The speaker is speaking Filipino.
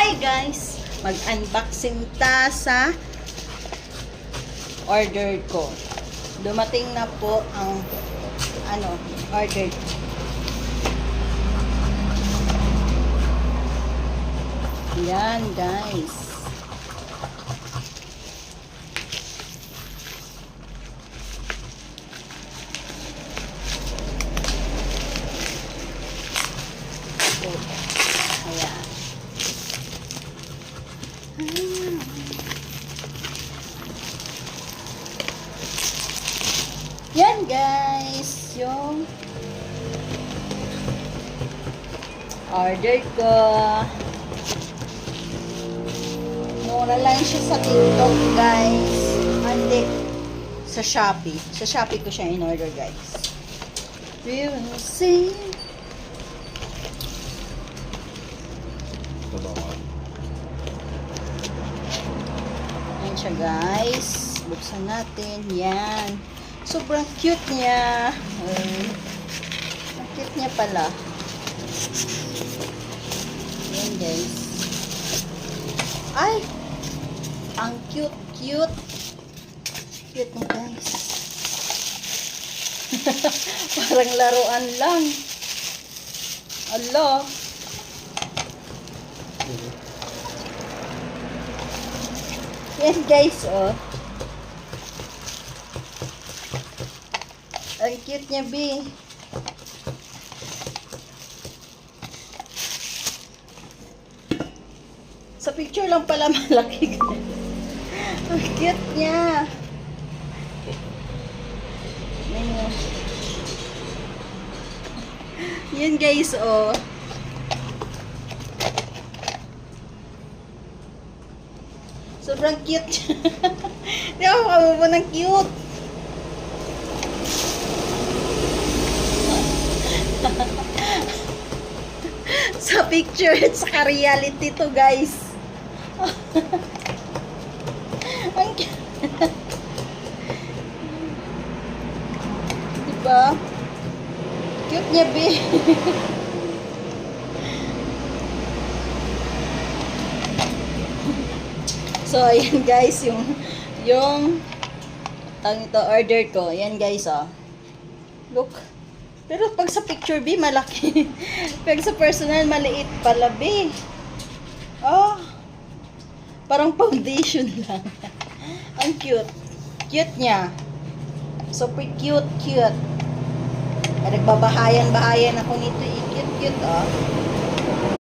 Hi guys! Mag-unboxing ta sa order ko. Dumating na po ang order ko. Yan guys. Ayan. Yan guys, yung order ko. Mura lang siya sa TikTok guys. Hindi, sa Shopee. Sa Shopee ko siya in order guys. We will see. Ayan siya guys. Buksan natin. Yan. Sobrang cute niya. Ang cute niya pala. Yan guys. Ay! Ang cute. Cute niya guys. Parang laruan lang. Ala. Yan guys, oh. Ang cute niya, B. Sa picture lang pala malaki. Ang cute niya. Yan guys, oh. Sobrang cute. Di ako kamubo ng cute. Sa picture at sa reality to guys. Ang cute. Diba? Cute niya, B. So, ayan guys, yung ito, order ko. Ayan guys, oh. Look. Pero pag sa picture, B, malaki. Pag sa personal, maliit pala, B. Oh. Parang foundation lang. Ang cute. Cute niya. Super cute. Ay, nagbabahayan-bahayan ako nito. Cute, oh.